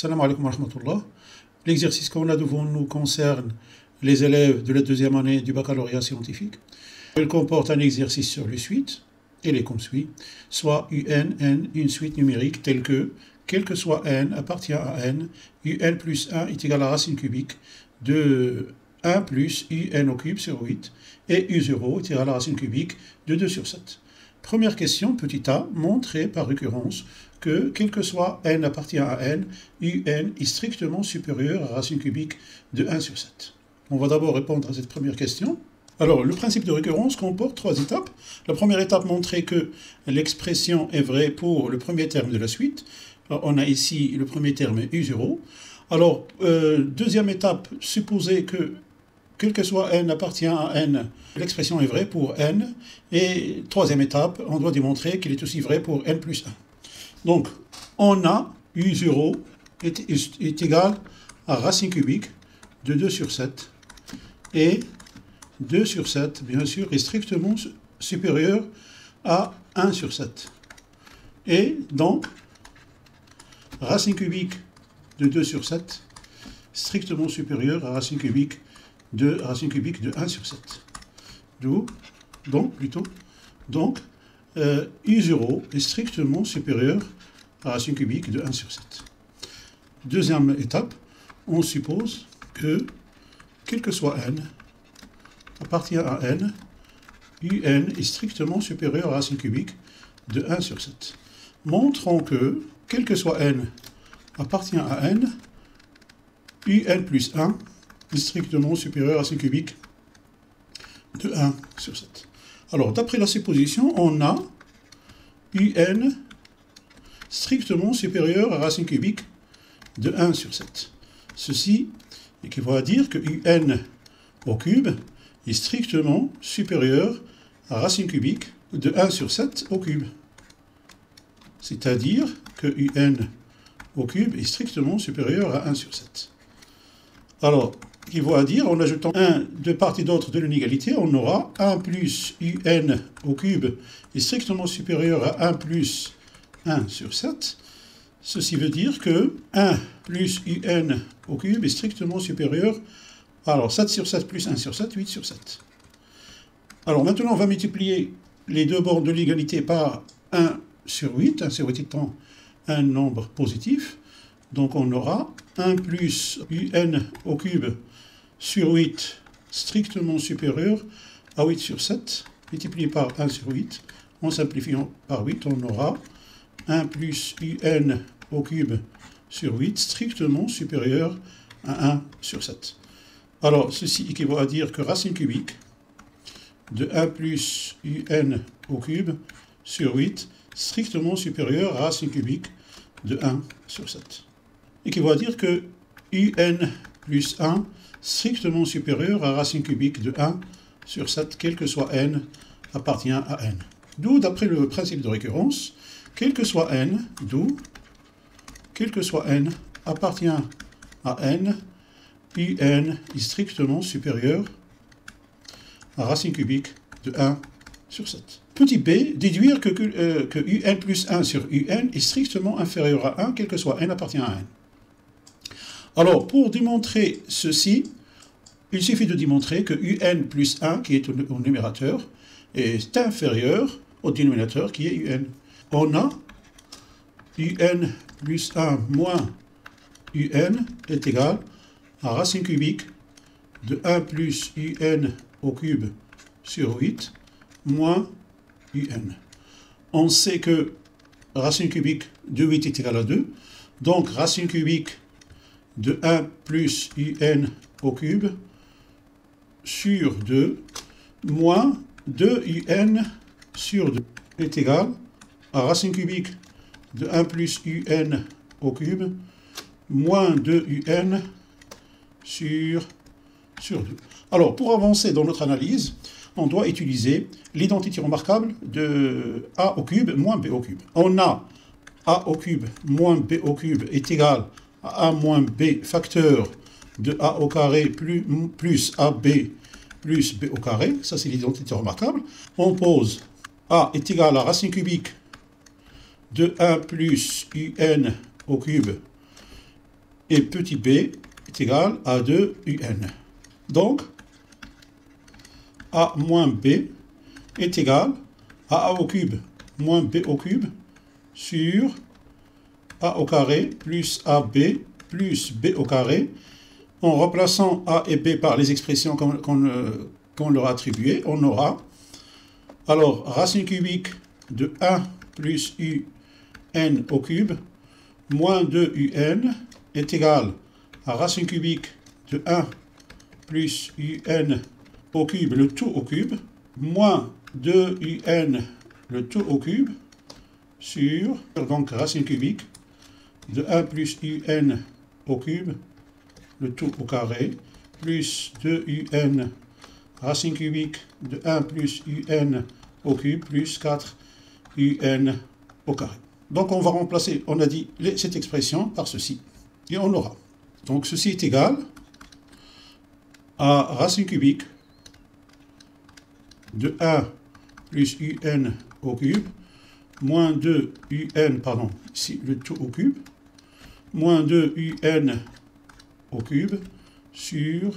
Salam alaikum wa rahmatullah. L'exercice qu'on a devant nous concerne les élèves de la deuxième année du baccalauréat scientifique. Il comporte un exercice sur les suites. Il est comme suit. Soit UN, N, une suite numérique telle que, quel que soit N appartient à N, UN plus 1 est égal à la racine cubique de 1 plus UN au cube sur 8 et U0 est égal à la racine cubique de 2 sur 7. Première question, petit a, montrer par récurrence que, quel que soit n appartient à n, un est strictement supérieur à la racine cubique de 1 sur 7. On va d'abord répondre à cette première question. Alors, le principe de récurrence comporte 3 étapes. La première étape, montrer que l'expression est vraie pour le premier terme de la suite. Alors, on a ici le premier terme U0. Alors, deuxième étape, supposer que quel que soit n appartient à n, l'expression est vraie pour n. Et troisième étape, on doit démontrer qu'il est aussi vrai pour n plus 1. Donc, on a U0 est égal à racine cubique de 2 sur 7. Et 2 sur 7, bien sûr, est strictement supérieur à 1 sur 7. Et donc, racine cubique de 2 sur 7, strictement supérieur à racine cubique de 1 sur 7. Donc, U0 est strictement supérieur à racine cubique de 1 sur 7. Deuxième étape, on suppose que, quel que soit n, appartient à n, un est strictement supérieur à racine cubique de 1 sur 7. Montrons que, quel que soit n, appartient à n, un plus 1 est strictement supérieur à racine cubique de 1 sur 7. Alors, d'après la supposition, on a un strictement supérieur à racine cubique de 1 sur 7. Ceci équivaut à dire que un au cube est strictement supérieur à racine cubique de 1 sur 7 au cube. C'est-à-dire que un au cube est strictement supérieur à 1 sur 7. Alors, il vaut à dire, en ajoutant 1 de part et d'autre de l'inégalité, on aura 1 plus un au cube est strictement supérieur à 1 plus 1 sur 7. Ceci veut dire que 1 plus un au cube est strictement supérieur, alors 7 sur 7 plus 1 sur 7, 8 sur 7. Alors maintenant, on va multiplier les deux bornes de l'égalité par 1 sur 8, 1 sur 8 étant un nombre positif. Donc on aura 1 plus un au cube sur 8 strictement supérieur à 8 sur 7, multiplié par 1 sur 8. En simplifiant par 8, on aura 1 plus un au cube sur 8 strictement supérieur à 1 sur 7. Alors, ceci équivaut à dire que racine cubique de 1 plus un au cube sur 8 strictement supérieur à racine cubique de 1 sur 7. Équivaut à dire que un plus 1 strictement supérieur à racine cubique de 1 sur 7, quel que soit n appartient à n. D'où, d'après le principe de récurrence, quel que soit n appartient à n, un est strictement supérieur à racine cubique de 1 sur 7. Petit b, déduire que un plus 1 sur un est strictement inférieur à 1, quel que soit n appartient à n. Alors, pour démontrer ceci, il suffit de démontrer que un plus 1, qui est au numérateur, est inférieur au dénominateur, qui est un. On a un plus 1 moins un est égal à racine cubique de 1 plus un au cube sur 8 moins un. On sait que racine cubique de 8 est égal à 2, donc racine cubique de 1 plus un au cube sur 2 moins 2 un sur 2 est égal à racine cubique de 1 plus un au cube moins 2 un sur 2. Alors, pour avancer dans notre analyse, on doit utiliser l'identité remarquable de a au cube moins b au cube. On a a au cube moins b au cube est égal à a moins b facteur de a au carré plus ab plus b au carré. Ça, c'est l'identité remarquable. On pose a est égal à racine cubique de 1 plus un au cube et petit b est égal à 2un. Donc, a moins b est égal à a au cube moins b au cube sur a au carré plus ab plus b au carré. En remplaçant a et b par les expressions qu'on leur a attribuées, on aura alors racine cubique de 1 plus un au cube moins 2un est égal à racine cubique de 1 plus un au cube, le tout au cube, moins 2un le tout au cube, sur, donc racine cubique de 1 plus un au cube, le tout au carré, plus 2un racine cubique de 1 plus un au cube, plus 4un au carré. Donc on va remplacer, on a dit, cette expression par ceci, et on aura. Donc ceci est égal à racine cubique de 1 plus un au cube, moins 2un, pardon, ici le tout au cube, moins 2un au cube, sur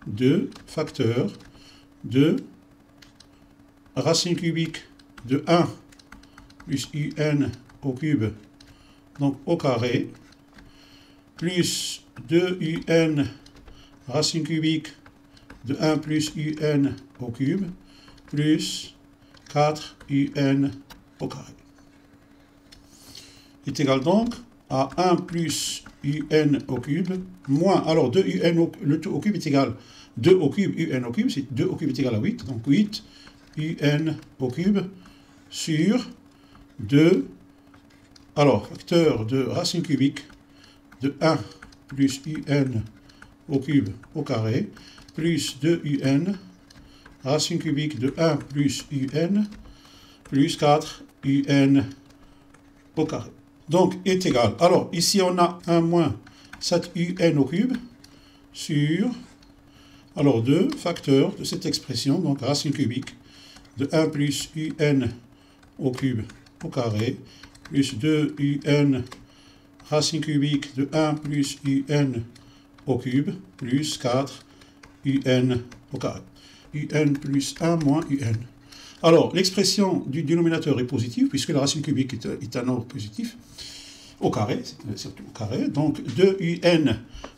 2 facteurs de racine cubique de 1 plus un au cube, donc au carré, plus 2un racine cubique de 1 plus un au cube, plus 4un au carré. Est égal donc à 1 plus un au cube, moins, alors 2un, le tout au cube est égal 2 au cube, un au cube, c'est 2 au cube est égal à 8, donc 8 un au cube, sur 2, alors facteur de racine cubique de 1 plus un au cube au carré, plus 2un, racine cubique de 1 plus un, plus 4un au carré. Donc, est égal. Alors, ici, on a 1 moins 7un au cube sur, alors 2 facteurs de cette expression, donc racine cubique de 1 plus un au cube au carré, plus 2un racine cubique de 1 plus un au cube, plus 4un au carré. Un plus 1 moins un. Alors, l'expression du dénominateur est positive, puisque la racine cubique est un nombre positif, au carré, surtout au carré, donc 2un,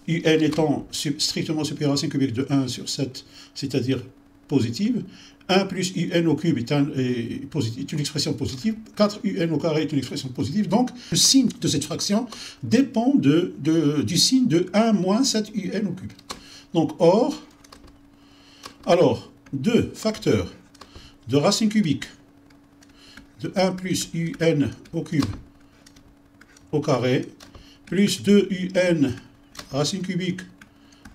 un étant strictement supérieur à la racine cubique de 1 sur 7, c'est-à-dire positive, 1 plus un au cube est une expression positive, 4un au carré est une expression positive, donc le signe de cette fraction dépend du signe de 1 moins 7un au cube. Donc, or, alors, 2 facteurs de racine cubique de 1 plus un au cube au carré, plus 2un racine cubique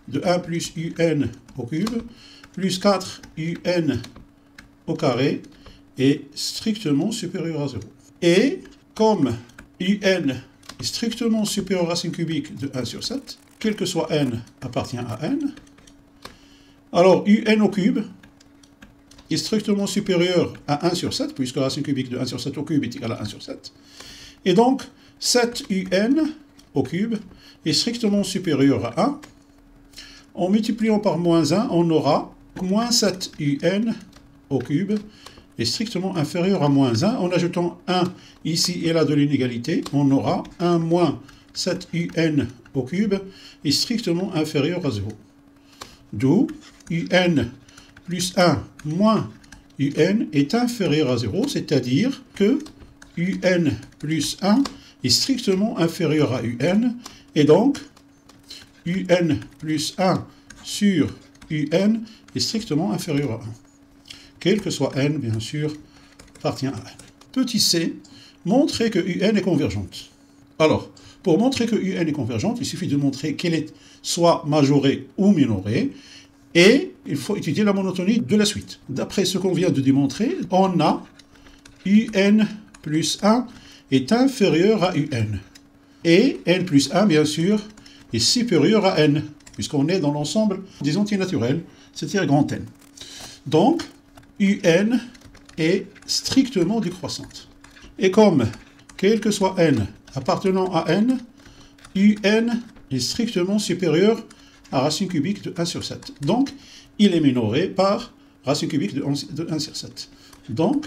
de 1 plus un au cube, plus 4un au carré est strictement supérieur à 0. Et comme un est strictement supérieur à racine cubique de 1 sur 7, quel que soit n appartient à n, alors un au cube est strictement supérieur à 1 sur 7, puisque la racine cubique de 1 sur 7 au cube est égale à 1 sur 7. Et donc, 7un au cube est strictement supérieur à 1. En multipliant par moins 1, on aura moins 7un au cube est strictement inférieur à moins 1. En ajoutant 1 ici et là de l'inégalité, on aura 1 moins 7un au cube est strictement inférieur à 0. D'où un plus 1 moins un est inférieur à 0, c'est-à-dire que un plus 1 est strictement inférieur à un, et donc un plus 1 sur un est strictement inférieur à 1. Quel que soit n, bien sûr, appartient à n. Petit c, montrer que un est convergente. Alors, pour montrer que un est convergente, il suffit de montrer qu'elle est soit majorée ou minorée, et il faut étudier la monotonie de la suite. D'après ce qu'on vient de démontrer, on a un plus 1 est inférieur à un. Et n plus 1, bien sûr, est supérieur à n, puisqu'on est dans l'ensemble des entiers naturels, c'est-à-dire grand N. Donc, un est strictement décroissante. Et comme, quel que soit n appartenant à n, un est strictement supérieur à racine cubique de 1 sur 7. Donc, il est minoré par racine cubique de 1 sur 7. Donc,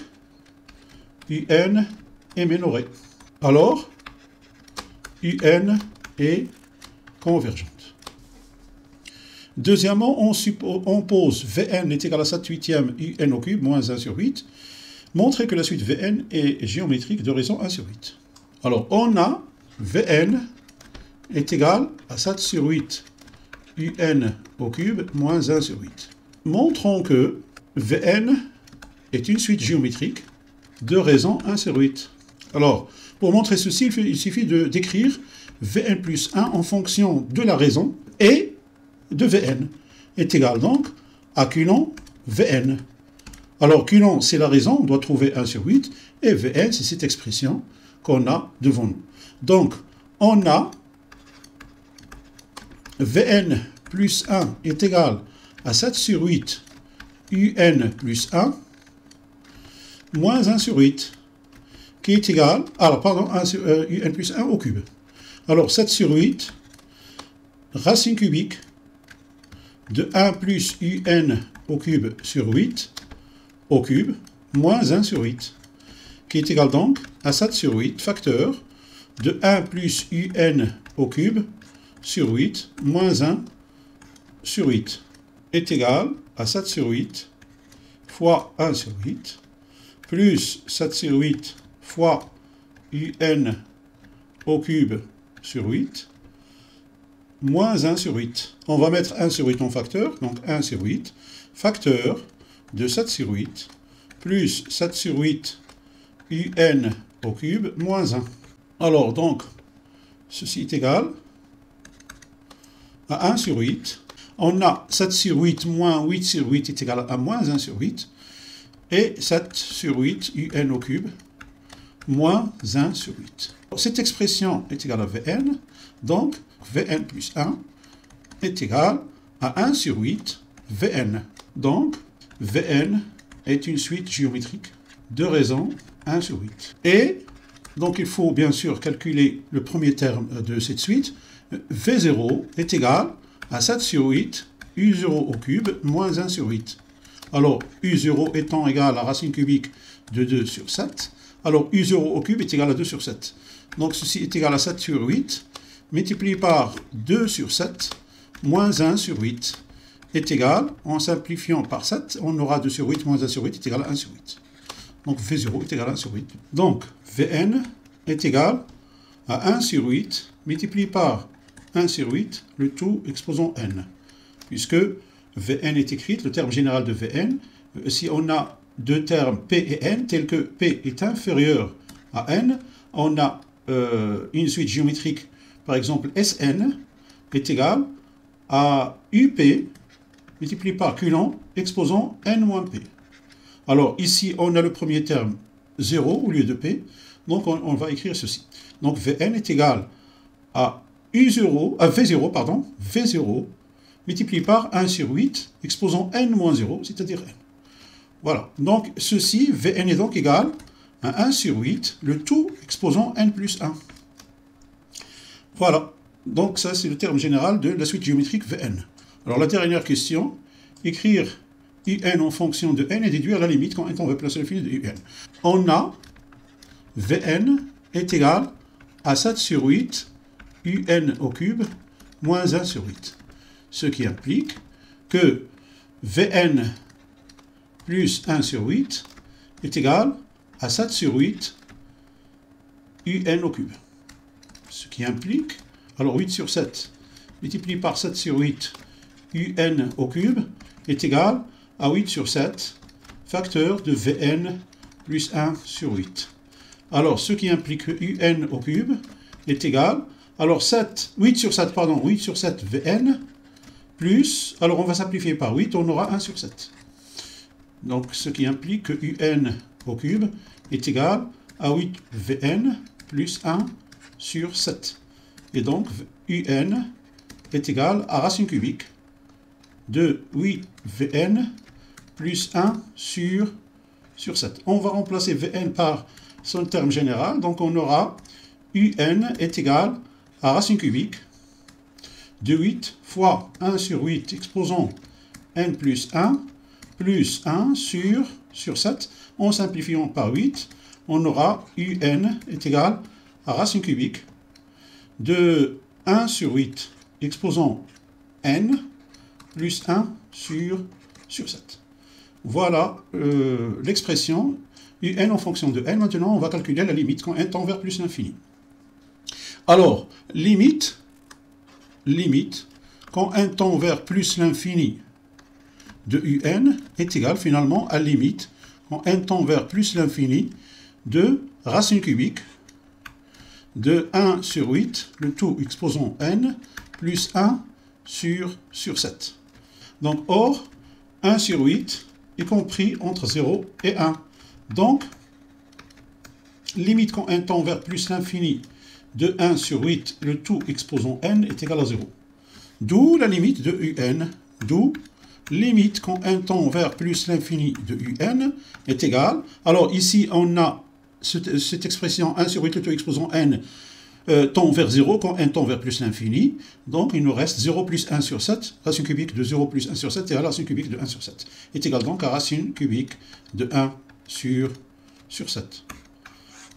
UN est minoré. Alors, UN est convergente. Deuxièmement, on pose Vn est égal à 7 huitièmes UN au cube moins 1 sur 8. Montrer que la suite Vn est géométrique de raison 1 sur 8. Alors, on a Vn est égal à 7 sur 8 UN au cube moins 1 sur 8. Montrons que Vn est une suite géométrique de raison 1 sur 8. Alors, pour montrer ceci, il suffit d'écrire Vn plus 1 en fonction de la raison et de Vn est égal donc à Coulomb Vn. Alors, Coulomb, c'est la raison, on doit trouver 1 sur 8, et Vn, c'est cette expression qu'on a devant nous. Donc, on a Vn plus 1 est égal à 7 sur 8 UN plus 1 moins 1 sur 8, qui est égal, alors pardon, UN plus 1 au cube. Alors 7 sur 8, racine cubique de 1 plus UN au cube sur 8 au cube, moins 1 sur 8, qui est égal donc à 7 sur 8, facteur de 1 plus UN au cube sur 8, moins 1 sur 8, est égal à 7 sur 8 fois 1 sur 8, plus 7 sur 8 fois UN au cube sur 8, moins 1 sur 8. On va mettre 1 sur 8 en facteur, donc 1 sur 8, facteur de 7 sur 8, plus 7 sur 8 UN au cube, moins 1. Alors, donc, ceci est égal à 1 sur 8. On a 7 sur 8 moins 8 sur 8 est égal à moins 1 sur 8. Et 7 sur 8 UN au cube, moins 1 sur 8. Cette expression est égale à Vn, donc Vn plus 1 est égal à 1 sur 8 Vn. Donc, Vn est une suite géométrique de raison 1 sur 8. Et, donc il faut bien sûr calculer le premier terme de cette suite. V0 est égal à 7 sur 8 U0 au cube moins 1 sur 8. Alors, U0 étant égal à racine cubique de 2 sur 7, alors U0 au cube est égal à 2 sur 7. Donc, ceci est égal à 7 sur 8, multiplié par 2 sur 7, moins 1 sur 8, est égal, en simplifiant par 7, on aura 2 sur 8, moins 1 sur 8 est égal à 1 sur 8. Donc, V0 est égal à 1 sur 8. Donc, Vn est égal à 1 sur 8, multiplié par 1 sur 8, le tout exposant n. Puisque Vn est écrite, le terme général de Vn, si on a deux termes P et N, tels que P est inférieur à N, on a une suite géométrique, par exemple Sn, est égal à UP multiplié par Coulomb exposant N moins P. Alors ici, on a le premier terme 0 au lieu de P, donc on va écrire ceci. Donc Vn est égal à V0 multiplié par 1 sur 8, exposant n moins 0, c'est-à-dire n. Voilà, donc ceci, Vn est donc égal à 1 sur 8, le tout exposant n plus 1. Voilà, donc ça c'est le terme général de la suite géométrique Vn. Alors la dernière question, écrire un en fonction de n et déduire la limite quand on veut placer le fil de un. On a Vn est égal à 7 sur 8 un au cube moins 1 sur 8. Ce qui implique que Vn plus 1 sur 8 est égal à 7 sur 8 un au cube. Ce qui implique, alors 8 sur 7 multiplié par 7 sur 8 un au cube est égal à 8 sur 7 facteur de Vn plus 1 sur 8. Alors, ce qui implique que un au cube est égal, alors 8 sur 7 Vn, plus, alors on va simplifier par 8, on aura 1 sur 7. Donc, ce qui implique que un au cube est égal à 8 Vn plus 1 sur 7. Et donc, un est égal à racine cubique de 8 Vn plus 1 sur 7. On va remplacer Vn par son terme général, donc on aura un est égal à racine cubique de 8 fois 1 sur 8 exposant n plus 1 sur 7. En simplifiant par 8, on aura un est égal à racine cubique de 1 sur 8 exposant n plus 1 sur 7. Voilà l'expression un en fonction de n. Maintenant, on va calculer la limite quand n tend vers plus l'infini. Alors, limite, quand n tend vers plus l'infini de un est égal finalement à limite, quand n tend vers plus l'infini, de racine cubique de 1 sur 8, le tout exposant n, plus 1 sur 7. Donc, or, 1 sur 8 est compris entre 0 et 1. Donc, limite quand n tend vers plus l'infini de 1 sur 8, le tout exposant n est égal à 0. D'où la limite de un, d'où limite quand n tend vers plus l'infini de un est égal. Alors ici, on a cette expression 1 sur 8, le tout exposant n tend vers 0 quand n tend vers plus l'infini. Donc il nous reste 0 plus 1 sur 7. Racine cubique de 0 plus 1 sur 7 est à la racine cubique de 1 sur 7. Est égal donc à racine cubique de 1 sur 7.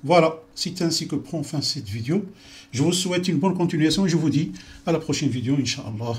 Voilà, c'est ainsi que prend fin cette vidéo. Je vous souhaite une bonne continuation et je vous dis à la prochaine vidéo, Inch'Allah.